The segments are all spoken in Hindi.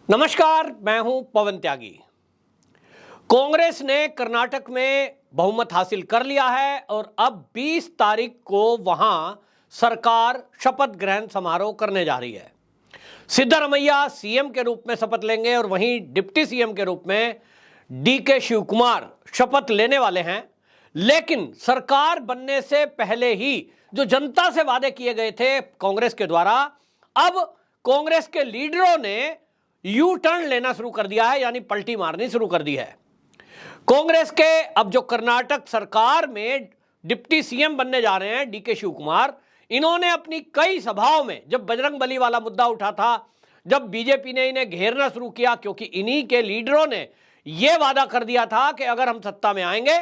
नमस्कार, मैं हूं पवन त्यागी। कांग्रेस ने कर्नाटक में बहुमत हासिल कर लिया है और अब 20 तारीख को वहां सरकार शपथ ग्रहण समारोह करने जा रही है। सिद्धरमैया सीएम के रूप में शपथ लेंगे और वहीं डिप्टी सीएम के रूप में डीके शिवकुमार शपथ लेने वाले हैं। लेकिन सरकार बनने से पहले ही जो जनता से वादे किए गए थे कांग्रेस के द्वारा, अब कांग्रेस के लीडरों ने यू टर्न लेना शुरू कर दिया है, यानी पलटी मारनी शुरू कर दी है। कांग्रेस के अब जो कर्नाटक सरकार में डिप्टी सीएम बनने जा रहे हैं डीके शिवकुमार, इन्होंने अपनी कई सभाओं में, जब बजरंगबली वाला मुद्दा उठा था, जब बीजेपी ने इन्हें घेरना शुरू किया, क्योंकि इन्हीं के लीडरों ने यह वादा कर दिया था कि अगर हम सत्ता में आएंगे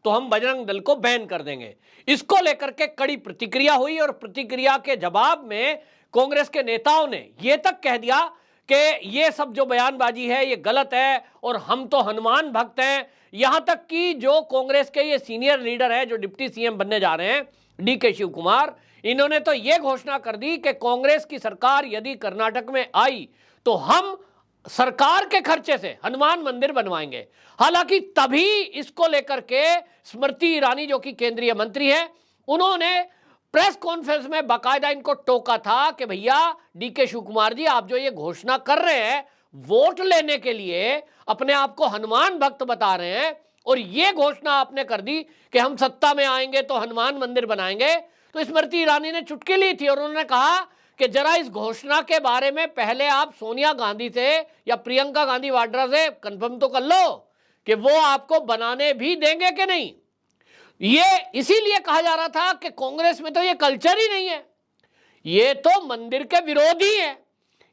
तो हम बजरंग दल को बैन कर देंगे। इसको लेकर के कड़ी प्रतिक्रिया हुई और प्रतिक्रिया के जवाब में कांग्रेस के नेताओं ने यह तक कह दिया कि ये सब जो बयानबाजी है ये गलत है और हम तो हनुमान भक्त हैं। यहां तक कि जो कांग्रेस के ये सीनियर लीडर है, जो डिप्टी सीएम बनने जा रहे हैं डीके शिवकुमार, इन्होंने तो ये घोषणा कर दी कि कांग्रेस की सरकार यदि कर्नाटक में आई तो हम सरकार के खर्चे से हनुमान मंदिर बनवाएंगे। हालांकि तभी इसको लेकर के स्मृति ईरानी, जो कि केंद्रीय मंत्री है, उन्होंने प्रेस कॉन्फ्रेंस में बाकायदा इनको टोका था कि भैया डीके शिवकुमार जी, आप जो ये घोषणा कर रहे हैं वोट लेने के लिए, अपने आप को हनुमान भक्त बता रहे हैं और ये घोषणा आपने कर दी कि हम सत्ता में आएंगे तो हनुमान मंदिर बनाएंगे। तो स्मृति ईरानी ने चुटकी ली थी और उन्होंने कहा कि जरा इस घोषणा के बारे में पहले आप सोनिया गांधी से या प्रियंका गांधी वाड्रा से कंफर्म तो कर लो कि वो आपको बनाने भी देंगे कि नहीं। ये इसीलिए कहा जा रहा था कि कांग्रेस में तो ये कल्चर ही नहीं है, ये तो मंदिर के विरोधी है,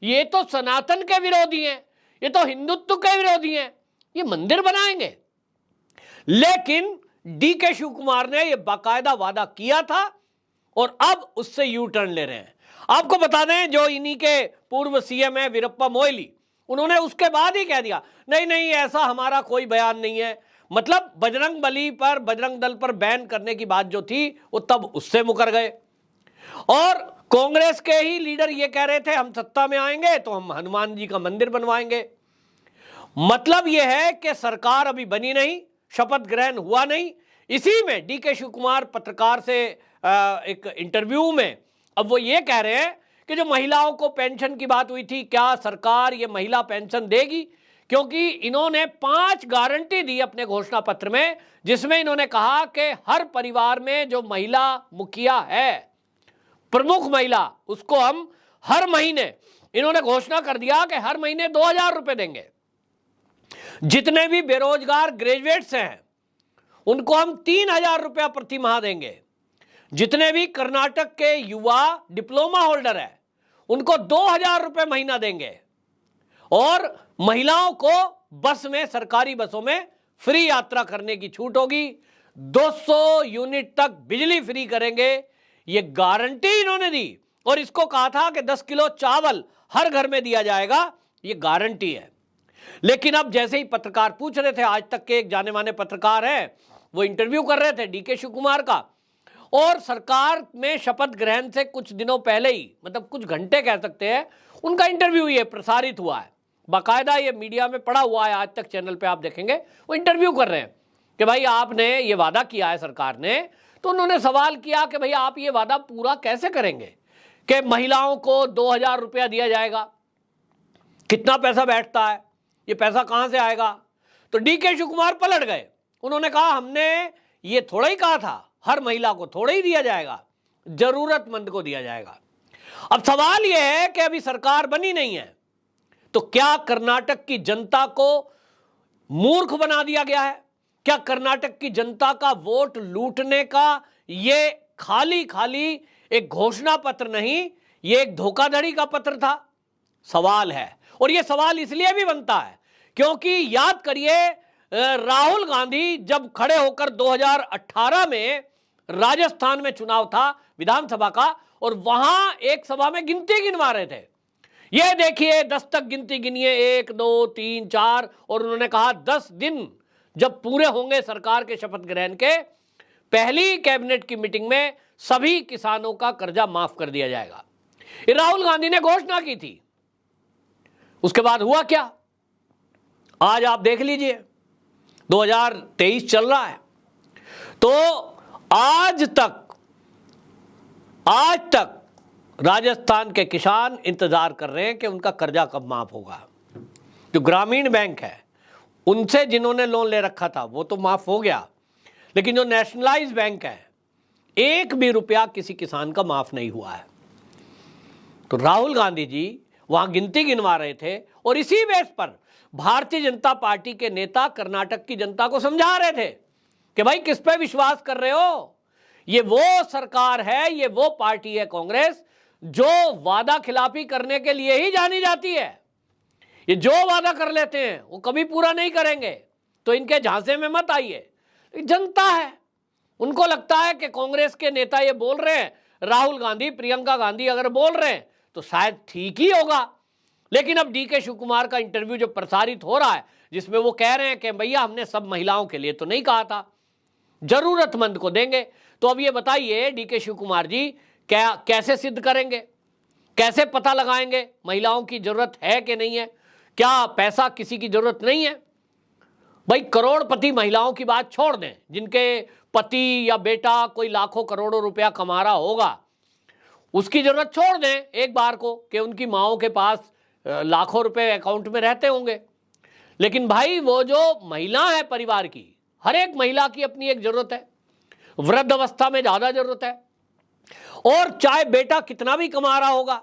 ये तो सनातन के विरोधी हैं, ये तो हिंदुत्व के विरोधी हैं, ये मंदिर बनाएंगे। लेकिन डीके शिवकुमार ने ये बाकायदा वादा किया था और अब उससे यू टर्न ले रहे हैं। आपको बता दें, जो इन्हीं के पूर्व सीएम है वीरप्पा मोइली, उन्होंने उसके बाद ही कह दिया नहीं नहीं ऐसा हमारा कोई बयान नहीं है। मतलब बजरंगबली पर, बजरंग दल पर बैन करने की बात जो थी वो तब उससे मुकर गए। और कांग्रेस के ही लीडर ये कह रहे थे हम सत्ता में आएंगे तो हम हनुमान जी का मंदिर बनवाएंगे। मतलब यह है कि सरकार अभी बनी नहीं, शपथ ग्रहण हुआ नहीं। इसी में डीके शिवकुमार पत्रकार से एक इंटरव्यू में अब वो ये कह रहे हैं कि जो महिलाओं को पेंशन की बात हुई थी, क्या सरकार ये महिला पेंशन देगी, क्योंकि इन्होंने 5 गारंटी दी अपने घोषणा पत्र में, जिसमें इन्होंने कहा कि हर परिवार में जो महिला मुखिया है, प्रमुख महिला, उसको हम हर महीने, इन्होंने घोषणा कर दिया कि हर महीने 2000 रुपए देंगे। जितने भी बेरोजगार ग्रेजुएट्स हैं उनको हम 3000 रुपया प्रति माह देंगे। जितने भी कर्नाटक के युवा डिप्लोमा होल्डर है उनको 2000 रुपए महीना देंगे। और महिलाओं को बस में, सरकारी बसों में फ्री यात्रा करने की छूट होगी। 200 यूनिट तक बिजली फ्री करेंगे, ये गारंटी इन्होंने दी। और इसको कहा था कि 10 किलो चावल हर घर में दिया जाएगा, ये गारंटी है। लेकिन अब जैसे ही पत्रकार पूछ रहे थे, आज तक के एक जाने माने पत्रकार हैं, वो इंटरव्यू कर रहे थे डीके शिवकुमार का, और सरकार में शपथ ग्रहण से कुछ दिनों पहले ही, मतलब कुछ घंटे कह सकते हैं, उनका इंटरव्यू ये प्रसारित हुआ है। बाकायदा ये मीडिया में पड़ा हुआ है, आज तक चैनल पे आप देखेंगे, वो इंटरव्यू कर रहे हैं कि भाई आपने ये वादा किया है सरकार ने। तो उन्होंने सवाल किया कि भाई आप ये वादा पूरा कैसे करेंगे कि महिलाओं को 2000 रुपया दिया जाएगा, कितना पैसा बैठता है, ये पैसा कहां से आएगा। तो डीके शिवकुमार पलट गए, उन्होंने कहा हमने ये थोड़ा ही कहा था हर महिला को थोड़ा ही दिया जाएगा, जरूरतमंद को दिया जाएगा। अब सवाल यह है कि अभी सरकार बनी नहीं है, तो क्या कर्नाटक की जनता को मूर्ख बना दिया गया है? क्या कर्नाटक की जनता का वोट लूटने का ये खाली खाली एक घोषणा पत्र नहीं, ये एक धोखाधड़ी का पत्र था? सवाल है। और ये सवाल इसलिए भी बनता है क्योंकि याद करिए, राहुल गांधी जब खड़े होकर 2018 में राजस्थान में चुनाव था विधानसभा का, और वहां एक सभा में गिनती गिनवा रहे थे, ये देखिए 10 तक गिनती गिनिए, 1 2 3 4, और उन्होंने कहा 10 दिन जब पूरे होंगे सरकार के शपथ ग्रहण के, पहली कैबिनेट की मीटिंग में सभी किसानों का कर्जा माफ कर दिया जाएगा। राहुल गांधी ने घोषणा की थी। उसके बाद हुआ क्या, आज आप देख लीजिए 2023 चल रहा है, तो आज तक राजस्थान के किसान इंतजार कर रहे हैं कि उनका कर्जा कब माफ होगा। जो ग्रामीण बैंक है उनसे जिन्होंने लोन ले रखा था वो तो माफ हो गया, लेकिन जो नेशनलाइज बैंक है एक भी रुपया किसी किसान का माफ नहीं हुआ है। तो राहुल गांधी जी वहां गिनती गिनवा रहे थे और इसी बेस पर भारतीय जनता पार्टी के नेता कर्नाटक की जनता को समझा रहे थे कि भाई किस पे विश्वास कर रहे हो, ये वो सरकार है, ये वो पार्टी है कांग्रेस जो वादा खिलाफी करने के लिए ही जानी जाती है। ये जो वादा कर लेते हैं वो कभी पूरा नहीं करेंगे, तो इनके झांसे में मत आइए। जनता है, उनको लगता है कि कांग्रेस के नेता ये बोल रहे हैं, राहुल गांधी प्रियंका गांधी अगर बोल रहे हैं तो शायद ठीक ही होगा। लेकिन अब डीके शिव कुमार का इंटरव्यू जो प्रसारित हो रहा है जिसमें वो कह रहे हैं कि भैया हमने सब महिलाओं के लिए तो नहीं कहा था, जरूरतमंद को देंगे। तो अब ये बताइए डीके शिव कुमार जी क्या कैसे सिद्ध करेंगे, कैसे पता लगाएंगे महिलाओं की जरूरत है कि नहीं है, क्या पैसा किसी की जरूरत नहीं है। भाई करोड़पति महिलाओं की बात छोड़ दें, जिनके पति या बेटा कोई लाखों करोड़ों रुपया कमा रहा होगा उसकी जरूरत छोड़ दें एक बार को कि उनकी माओं के पास लाखों रुपए अकाउंट में रहते होंगे। लेकिन भाई वो जो महिला है परिवार की, हर एक महिला की अपनी एक जरूरत है, वृद्ध अवस्था में ज्यादा जरूरत है, और चाहे बेटा कितना भी कमा रहा होगा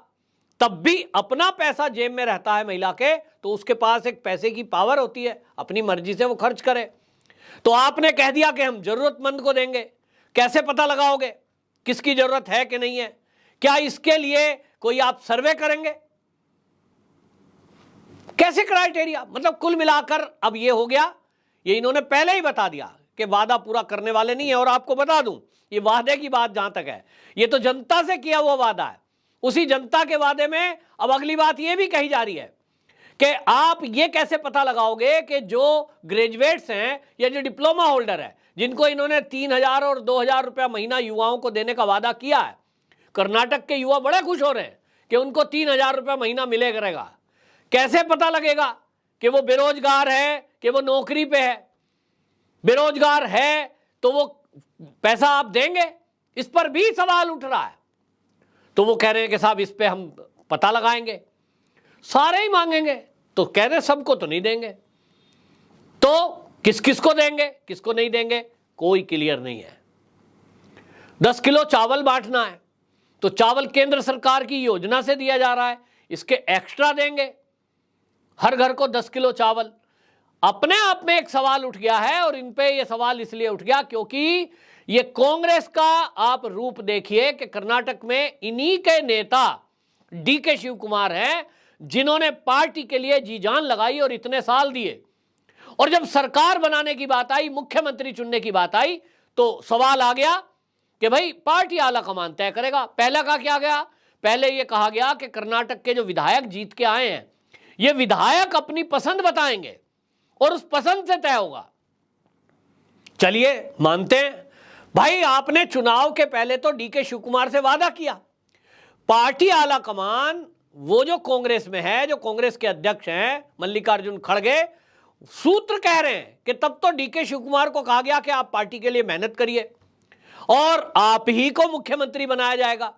तब भी अपना पैसा जेब में रहता है महिला के, तो उसके पास एक पैसे की पावर होती है, अपनी मर्जी से वो खर्च करे। तो आपने कह दिया कि हम जरूरतमंद को देंगे, कैसे पता लगाओगे किसकी जरूरत है कि नहीं है? क्या इसके लिए कोई आप सर्वे करेंगे? कैसे क्राइटेरिया? मतलब कुल मिलाकर अब ये हो गया, ये इन्होंने पहले ही बता दिया कि वादा पूरा करने वाले नहीं है। और आपको बता दूं, ये वादे की बात जहां तक है, ये तो जनता से किया हुआ वादा है। उसी जनता के वादे में अब अगली बात ये भी कही जा रही है कि आप ये कैसे पता लगाओगे कि जो ग्रेजुएट्स हैं या जो डिप्लोमा होल्डर है, जिनको इन्होंने 3,000 और 2,000 रुपया महीना युवाओं को देने का वादा किया है, कर्नाटक के युवा बड़े खुश हो रहे हैं कि उनको 3,000 रुपया महीना मिले करेगा। कैसे पता लगेगा कि वो बेरोजगार है कि वो नौकरी पे है? बेरोजगार है तो वो पैसा आप देंगे? इस पर भी सवाल उठ रहा है। तो वो कह रहे हैं कि साहब इस पे हम पता लगाएंगे, सारे ही मांगेंगे। तो कह रहे सबको तो नहीं देंगे, तो किस किस को देंगे किसको नहीं देंगे कोई क्लियर नहीं है। 10 किलो चावल बांटना है तो चावल केंद्र सरकार की योजना से दिया जा रहा है, इसके एक्स्ट्रा देंगे हर घर को 10 किलो चावल। अपने आप में एक सवाल उठ गया है, और इन पे ये सवाल इसलिए उठ गया क्योंकि ये कांग्रेस का आप रूप देखिए कि कर्नाटक में इन्हीं के नेता डीके शिव कुमार हैं जिन्होंने पार्टी के लिए जी जान लगाई और इतने साल दिए, और जब सरकार बनाने की बात आई, मुख्यमंत्री चुनने की बात आई, तो सवाल आ गया कि भाई पार्टी आला कमान तय करेगा। पहले का क्या गया? पहले यह कहा गया कि कर्नाटक के जो विधायक जीत के आए हैं ये विधायक अपनी पसंद बताएंगे और उस पसंद से तय होगा। चलिए मानते हैं भाई, आपने चुनाव के पहले तो डीके शिव कुमार से वादा किया, पार्टी आला कमान वो जो कांग्रेस में है, जो कांग्रेस के अध्यक्ष हैं मल्लिकार्जुन खड़गे, सूत्र कह रहे हैं कि तब तो डीके शिव कुमार को कहा गया कि आप पार्टी के लिए मेहनत करिए और आप ही को मुख्यमंत्री बनाया जाएगा,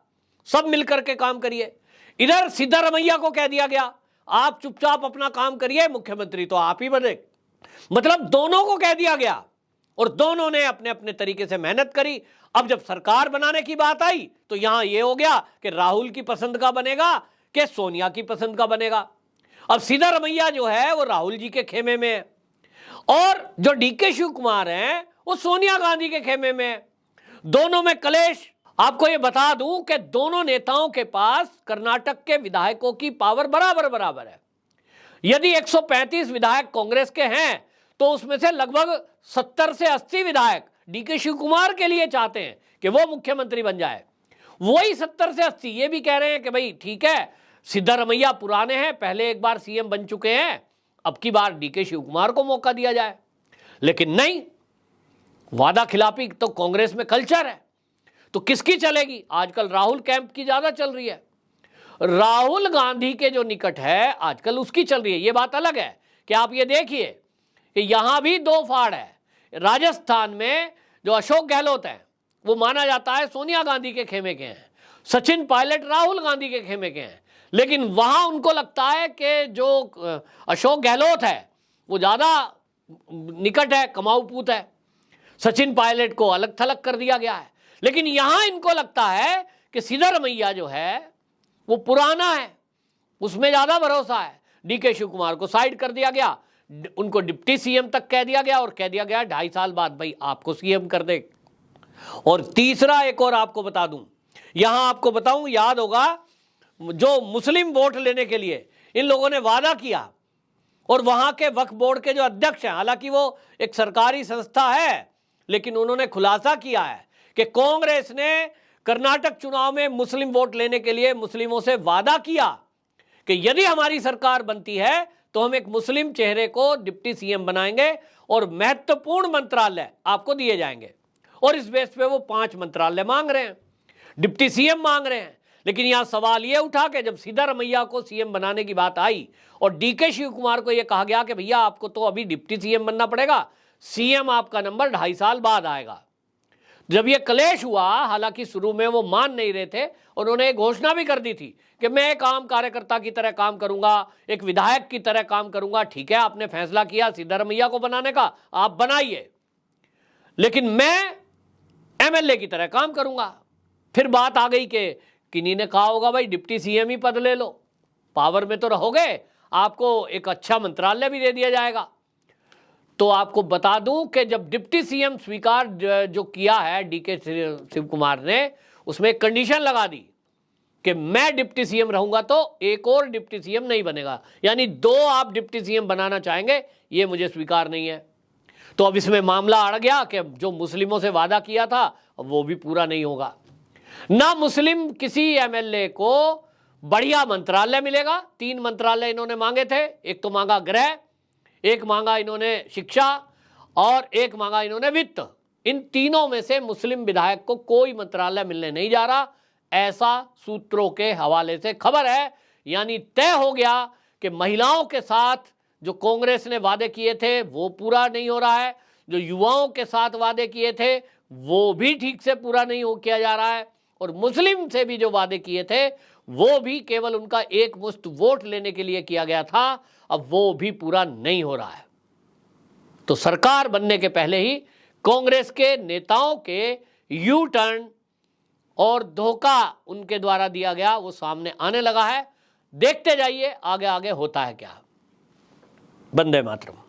सब मिलकर के काम करिए। इधर सिद्धारमैया को कह दिया गया आप चुपचाप अपना काम करिए, मुख्यमंत्री तो आप ही बने। मतलब दोनों को कह दिया गया और दोनों ने अपने अपने तरीके से मेहनत करी। अब जब सरकार बनाने की बात आई तो यहां यह हो गया कि राहुल की पसंद का बनेगा कि सोनिया की पसंद का बनेगा। अब सिद्धारमैया जो है वो राहुल जी के खेमे में है और जो डीके शिव कुमार हैं वो सोनिया गांधी के खेमे में है। दोनों में कलेश। आपको ये बता दूं कि दोनों नेताओं के पास कर्नाटक के विधायकों की पावर बराबर बराबर है। यदि 135 विधायक कांग्रेस के हैं तो उसमें से लगभग 70 से 80 विधायक डीके शिव कुमार के लिए चाहते हैं कि वो मुख्यमंत्री बन जाए। वही 70 से 80 ये भी कह रहे हैं कि भाई ठीक है, सिद्धारमैया पुराने हैं, पहले एक बार सीएम बन चुके हैं, अब की बार डीके शिव कुमार को मौका दिया जाए। लेकिन नहीं, वादा खिलाफी तो कांग्रेस में कल्चर है, तो किसकी चलेगी? आजकल राहुल कैंप की ज्यादा चल रही है। राहुल गांधी के जो निकट है आजकल उसकी चल रही है। ये बात अलग है कि आप ये देखिए कि यहां भी दो फाड़ है। राजस्थान में जो अशोक गहलोत है वो माना जाता है सोनिया गांधी के खेमे के हैं, सचिन पायलट राहुल गांधी के खेमे के हैं, लेकिन वहां उनको लगता है कि जो अशोक गहलोत है वो ज्यादा निकट है, कमाऊ पूत है। सचिन पायलट को अलग थलग कर दिया गया है। लेकिन यहां इनको लगता है कि सिद्धरमैया जो है वो पुराना है, उसमें ज्यादा भरोसा है। डीके शिव कुमार को साइड कर दिया गया, उनको डिप्टी सीएम तक कह दिया गया और कह दिया गया 2.5 साल बाद भाई आपको सीएम कर दे। और तीसरा एक और आपको बता दूं, यहां आपको बताऊं, याद होगा जो मुस्लिम वोट लेने के लिए इन लोगों ने वादा किया और वहां के वक्फ बोर्ड के जो अध्यक्ष हैं, हालांकि वो एक सरकारी संस्था है, लेकिन उन्होंने खुलासा किया है कि कांग्रेस ने कर्नाटक चुनाव में मुस्लिम वोट लेने के लिए मुस्लिमों से वादा किया कि यदि हमारी सरकार बनती है तो हम एक मुस्लिम चेहरे को डिप्टी सीएम बनाएंगे और महत्वपूर्ण मंत्रालय आपको दिए जाएंगे। और इस बेस पे वो 5 मंत्रालय मांग रहे हैं, डिप्टी सीएम मांग रहे हैं। लेकिन यहां सवाल यह उठा कि जब सिद्धरमैया को सीएम बनाने की बात आई और डीके शिव कुमार को यह कहा गया कि भैया आपको तो अभी डिप्टी सीएम बनना पड़ेगा, सीएम आपका नंबर 2.5 साल बाद आएगा। जब यह क्लेश हुआ, हालांकि शुरू में वो मान नहीं रहे थे, उन्होंने एक घोषणा भी कर दी थी कि मैं एक आम कार्यकर्ता की तरह काम करूंगा, एक विधायक की तरह काम करूंगा। ठीक है, आपने फैसला किया सिद्धरमैया को बनाने का, आप बनाइए, लेकिन मैं एमएलए की तरह काम करूंगा। फिर बात आ गई कि किन्हीं ने कहा होगा भाई डिप्टी सीएम ही पद ले लो, पावर में तो रहोगे, आपको एक अच्छा मंत्रालय भी दे दिया जाएगा। तो आपको बता दूं कि जब डिप्टी सीएम स्वीकार जो किया है डीके शिव कुमार ने, उसमें एक कंडीशन लगा दी कि मैं डिप्टी सीएम रहूंगा तो एक और डिप्टी सीएम नहीं बनेगा, यानी 2 आप डिप्टी सीएम बनाना चाहेंगे, ये मुझे स्वीकार नहीं है। तो अब इसमें मामला अड़ गया कि जो मुस्लिमों से वादा किया था वो भी पूरा नहीं होगा। ना मुस्लिम किसी एमएलए को बढ़िया मंत्रालय मिलेगा। 3 मंत्रालय इन्होंने मांगे थे, एक तो मांगा गृह, एक मांगा इन्होंने शिक्षा और एक मांगा इन्होंने वित्त। इन तीनों में से मुस्लिम विधायक को कोई मंत्रालय मिलने नहीं जा रहा, ऐसा सूत्रों के हवाले से खबर है। यानी तय हो गया कि महिलाओं के साथ जो कांग्रेस ने वादे किए थे वो पूरा नहीं हो रहा है, जो युवाओं के साथ वादे किए थे वो भी ठीक से पूरा नहीं हो किया जा रहा है, और मुस्लिम से भी जो वादे किए थे वो भी केवल उनका एक मुश्त वोट लेने के लिए किया गया था, अब वो भी पूरा नहीं हो रहा है। तो सरकार बनने के पहले ही कांग्रेस के नेताओं के यू टर्न और धोखा उनके द्वारा दिया गया वो सामने आने लगा है। देखते जाइए आगे आगे होता है क्या। वंदे मातरम।